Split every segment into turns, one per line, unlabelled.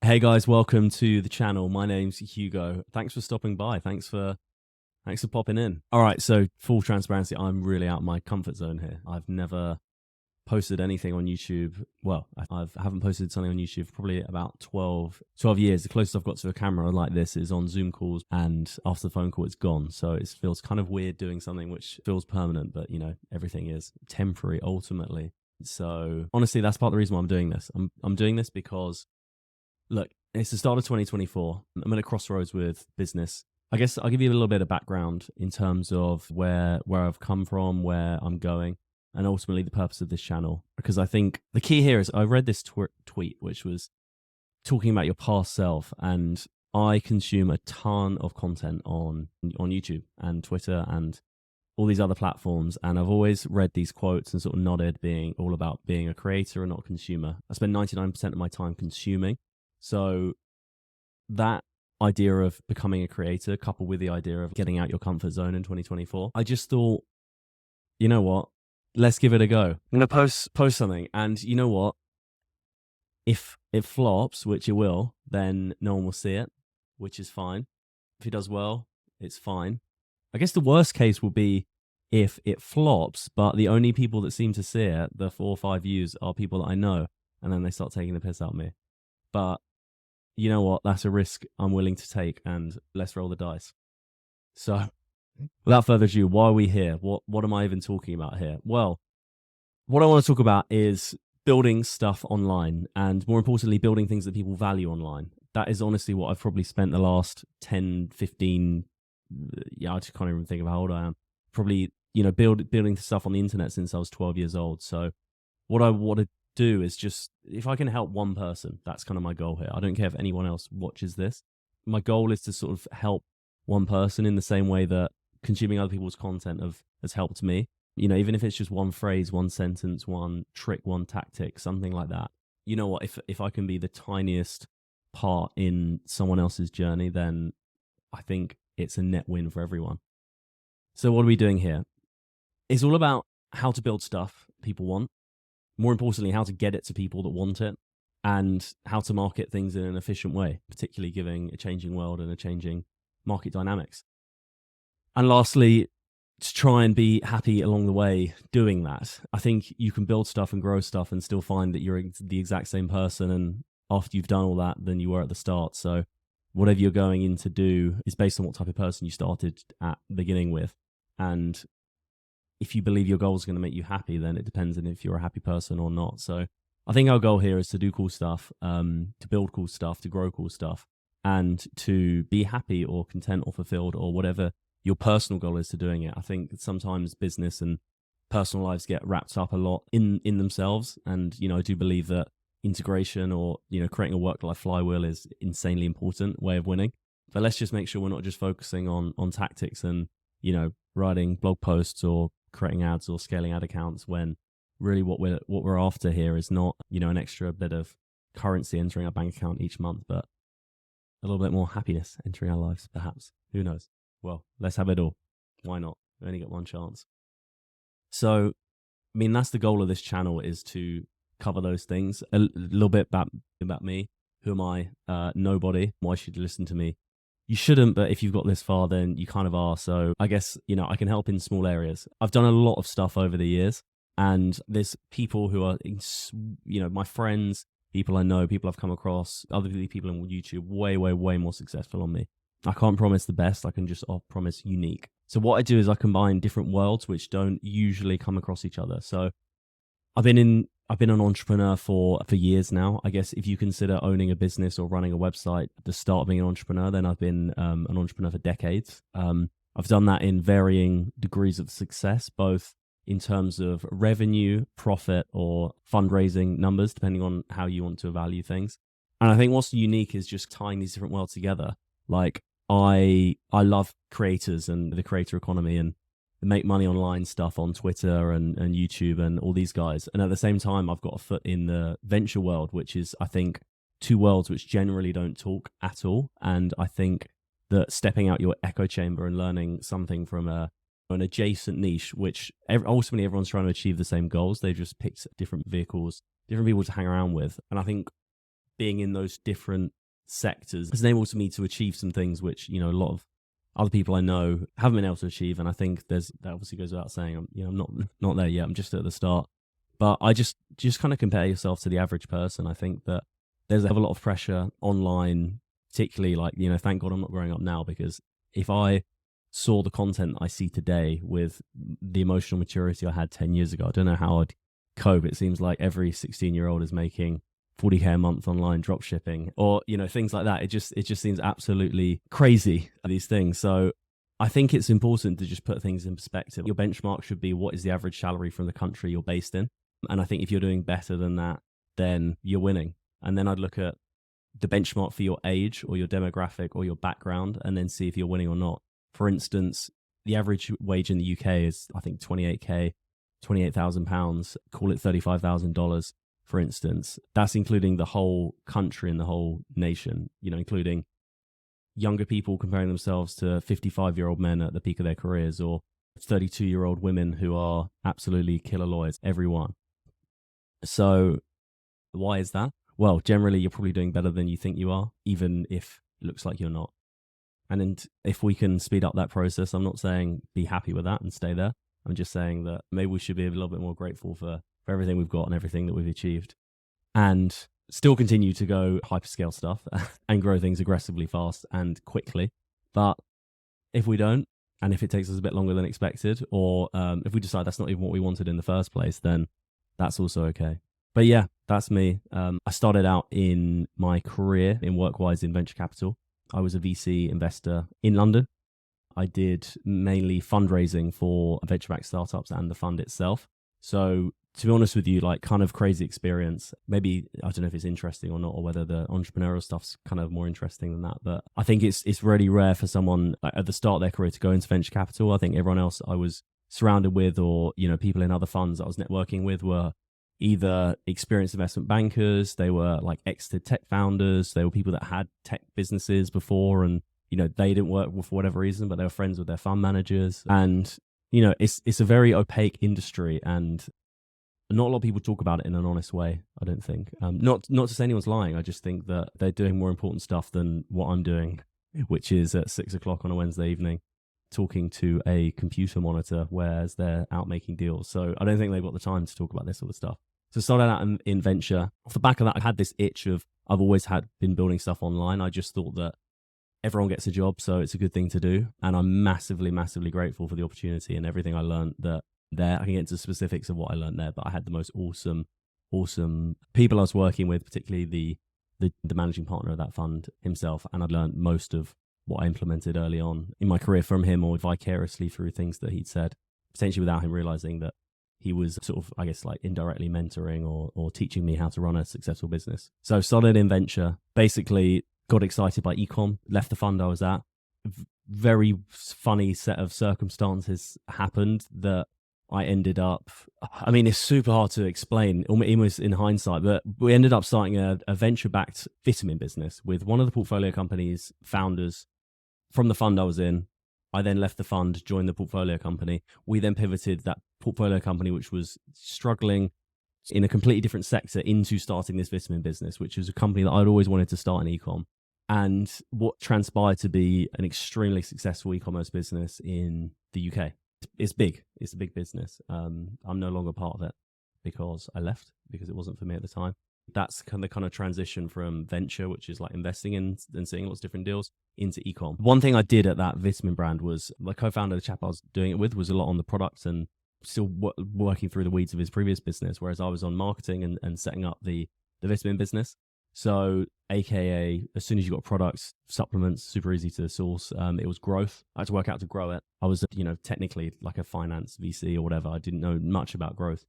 Hey guys, welcome to the channel. My name's Hugo. Thanks for stopping by. Thanks for popping in. All right, so full transparency, I'm really out of my comfort zone here. I've never posted anything on YouTube. Well, I haven't posted something on YouTube for probably about 12 years. The closest I've got to a camera like this is on Zoom calls, and after the phone call, it's gone. So it feels kind of weird doing something which feels permanent, but you know, everything is temporary ultimately. So honestly, that's part of the reason why I'm doing this. I'm doing this because, look, it's the start of 2024. I'm at a crossroads with business. I guess I'll give you a little bit of background in terms of where I've come from, where I'm going, and ultimately the purpose of this channel. Because I think the key here is I read this tweet, which was talking about your past self, and I consume a ton of content on YouTube and Twitter and all these other platforms, and I've always read these quotes and sort of nodded, being all about being a creator and not a consumer. I spend 99% of my time consuming. So that idea of becoming a creator coupled with the idea of getting out your comfort zone in 2024, I just thought, you know what, let's give it a go. I'm going to post something, and you know what, if it flops, which it will, then no one will see it, which is fine. If it does well, it's fine. I guess the worst case will be if it flops, but the only people that seem to see it, the 4 or 5 views, are people that I know, and then they start taking the piss out of me. But you know what? That's a risk I'm willing to take, and let's roll the dice. So without further ado, why are we here? What am I even talking about here? Well, what I want to talk about is building stuff online, and more importantly, building things that people value online. That is honestly what I've probably spent the last 10, 15, I just can't even think of how old I am. Probably, building stuff on the internet since I was 12 years old. So what I want to do is just, if I can help one person, that's kind of my goal here. I don't care if anyone else watches this. My goal is to sort of help one person in the same way that consuming other people's content has helped me. You know, even if it's just one phrase, one sentence, one trick, one tactic, something like that. You know what? If I can be the tiniest part in someone else's journey, then I think it's a net win for everyone. So what are we doing here? It's all about how to build stuff people want. More importantly, how to get it to people that want it, and how to market things in an efficient way, particularly given a changing world and a changing market dynamics. And lastly, to try and be happy along the way doing that. I think you can build stuff and grow stuff and still find that you're the exact same person, and after you've done all that than you were at the start. So whatever you're going in to do is based on what type of person you started at the beginning with. And if you believe your goal is going to make you happy, then it depends on if you're a happy person or not. So I think our goal here is to do cool stuff, to build cool stuff, to grow cool stuff, and to be happy or content or fulfilled or whatever your personal goal is to doing it. I think sometimes business and personal lives get wrapped up a lot in themselves. And, I do believe that integration or, creating a work-life flywheel is insanely important way of winning. But let's just make sure we're not just focusing on tactics and, writing blog posts or creating ads or scaling ad accounts, when really what we're after here is not, an extra bit of currency entering our bank account each month, but a little bit more happiness entering our lives, perhaps. Who knows? Well, let's have it all. Why not? We only get one chance. So, that's the goal of this channel, is to cover those things. A little bit about me. Who am I? Nobody. Why should you listen to me? You shouldn't, but if you've got this far, then you kind of are. So I guess, I can help in small areas. I've done a lot of stuff over the years, and there's people who are, my friends, people I know, people I've come across, other people on YouTube, way, way, way more successful on me. I can't promise the best. I can just promise unique. So what I do is I combine different worlds which don't usually come across each other. So I've been an entrepreneur for years now. I guess if you consider owning a business or running a website the start of being an entrepreneur, then I've been an entrepreneur for decades. I've done that in varying degrees of success, both in terms of revenue, profit, or fundraising numbers, depending on how you want to value things. And I think what's unique is just tying these different worlds together. Like I love creators and the creator economy and make money online stuff on Twitter and YouTube and all these guys. And at the same time, I've got a foot in the venture world, which is, I think, two worlds which generally don't talk at all. And I think that stepping out your echo chamber and learning something from an adjacent niche, which ultimately everyone's trying to achieve the same goals. They've just picked different vehicles, different people to hang around with. And I think being in those different sectors has enabled me to achieve some things which, a lot of other people I know haven't been able to achieve. And I think that obviously goes without saying, I'm not there yet. I'm just at the start. But I just kind of compare yourself to the average person. I think that there's a lot of pressure online, particularly like, thank God I'm not growing up now, because if I saw the content I see today with the emotional maturity I had 10 years ago, I don't know how I'd cope. It seems like every 16-year-old is making 40K a month online drop shipping, or, things like that. It just seems absolutely crazy, these things. So I think it's important to just put things in perspective. Your benchmark should be, what is the average salary from the country you're based in? And I think if you're doing better than that, then you're winning. And then I'd look at the benchmark for your age or your demographic or your background, and then see if you're winning or not. For instance, the average wage in the UK is, I think, 28K, £28,000, call it $35,000, for instance. That's including the whole country and the whole nation, including younger people comparing themselves to 55-year-old men at the peak of their careers, or 32-year-old women who are absolutely killer lawyers, everyone. So why is that? Well, generally, you're probably doing better than you think you are, even if it looks like you're not. And if we can speed up that process, I'm not saying be happy with that and stay there. I'm just saying that maybe we should be a little bit more grateful for everything we've got and everything that we've achieved, and still continue to go hyperscale stuff and grow things aggressively fast and quickly. But if we don't, and if it takes us a bit longer than expected, or if we decide that's not even what we wanted in the first place, then that's also okay. But yeah, that's me. I started out in my career in WorkWise in venture capital. I was a VC investor in London. I did mainly fundraising for venture-backed startups and the fund itself. So to be honest with you, like, kind of crazy experience. Maybe, I don't know if it's interesting or not, or whether the entrepreneurial stuff's kind of more interesting than that. But I think it's really rare for someone at the start of their career to go into venture capital. I think everyone else I was surrounded with, or, people in other funds that I was networking with, were either experienced investment bankers, they were like exited tech founders, they were people that had tech businesses before, and they didn't work for whatever reason, but they were friends with their fund managers. And it's a very opaque industry, and not a lot of people talk about it in an honest way, I don't think. Not to say anyone's lying. I just think that they're doing more important stuff than what I'm doing, which is at 6:00 on a Wednesday evening talking to a computer monitor, whereas they're out making deals. So I don't think they've got the time to talk about this sort of stuff. So I started out in venture. Off the back of that, I had this itch of, I've always been building stuff online. I just thought that everyone gets a job, so it's a good thing to do. And I'm massively, massively grateful for the opportunity and everything I learned there. I can get into specifics of what I learned there, but I had the most awesome people I was working with, particularly the managing partner of that fund himself. And I'd learned most of what I implemented early on in my career from him, or vicariously through things that he'd said, potentially without him realizing that he was sort of, I guess, like indirectly mentoring or teaching me how to run a successful business. So started in venture, basically got excited by ecom, left the fund I was at. Very funny set of circumstances happened that I ended up, I mean, it's super hard to explain, almost in hindsight, but we ended up starting a venture-backed vitamin business with one of the portfolio company's founders from the fund I was in. I then left the fund, joined the portfolio company. We then pivoted that portfolio company, which was struggling in a completely different sector, into starting this vitamin business, which was a company that I'd always wanted to start in ecom. And what transpired to be an extremely successful e-commerce business in the UK. It's big. It's a big business. I'm no longer part of it because I left, because it wasn't for me at the time. That's the kind of transition from venture, which is like investing in and seeing lots of different deals, into ecom. One thing I did at that vitamin brand was, my co-founder, the chap I was doing it with, was a lot on the products and still working through the weeds of his previous business, whereas I was on marketing and setting up the vitamin business. So AKA, as soon as you got products, supplements, super easy to source. It was growth. I had to work out to grow it. I was, technically like a finance VC or whatever. I didn't know much about growth.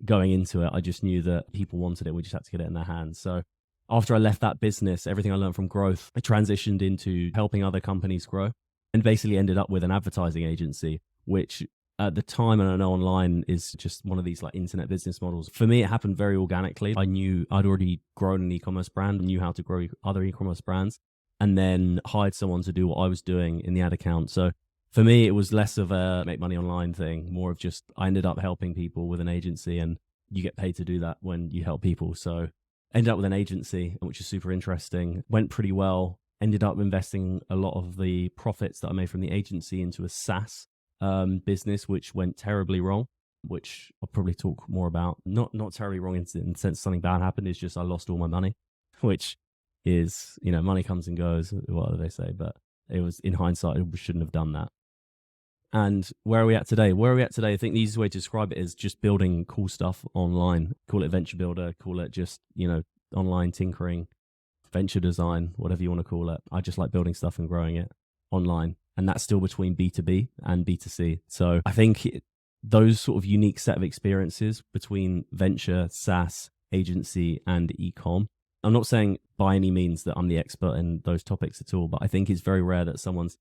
Going into it, I just knew that people wanted it. We just had to get it in their hands. So after I left that business, everything I learned from growth, I transitioned into helping other companies grow, and basically ended up with an advertising agency, which at the time, and I know online, is just one of these like internet business models. For me, it happened very organically. I knew I'd already grown an e-commerce brand, knew how to grow other e-commerce brands, and then hired someone to do what I was doing in the ad account. So for me, it was less of a make money online thing, more of just, I ended up helping people with an agency, and you get paid to do that when you help people. So Ended up with an agency, which is super interesting. Went pretty well. Ended up investing a lot of the profits that I made from the agency into a SaaS business, which went terribly wrong, which I'll probably talk more about. Not terribly wrong in the sense something bad happened. It's just I lost all my money, which is, money comes and goes, what do they say? But it was, in hindsight, we shouldn't have done that. And where are we at today? I think the easiest way to describe it is just building cool stuff online. Call it venture builder, call it just, online tinkering, venture design, whatever you want to call it. I just like building stuff and growing it online. And that's still between B2B and B2C. So I think those sort of unique set of experiences between venture, SaaS, agency, and ecom. I'm not saying by any means that I'm the expert in those topics at all, but I think it's very rare that someone's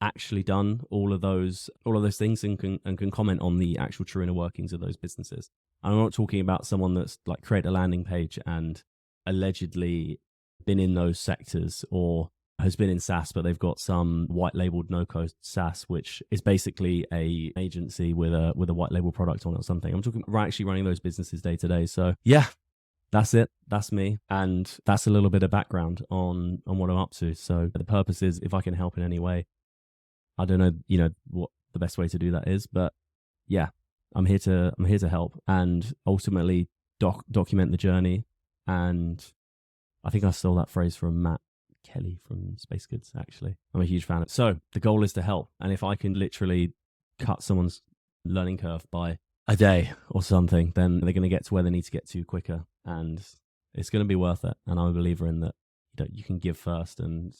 actually done all of those things and can comment on the actual true inner workings of those businesses. I'm not talking about someone that's like created a landing page and allegedly been in those sectors or has been in SaaS, but they've got some white labeled no-code SaaS, which is basically a agency with a white label product on it or something. I'm talking about actually running those businesses day to day. So yeah, that's it. That's me. And that's a little bit of background on what I'm up to. So the purpose is, if I can help in any way, I don't know, what the best way to do that is, but yeah, I'm here to help and ultimately document the journey. And I think I stole that phrase from Matt Kelly from Space Goods, actually. I'm a huge fan of it. So the goal is to help. And if I can literally cut someone's learning curve by a day or something, then they're going to get to where they need to get to quicker. And it's going to be worth it. And I'm a believer in that, you can give first and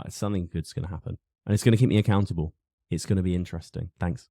something good's going to happen. And it's going to keep me accountable. It's going to be interesting. Thanks.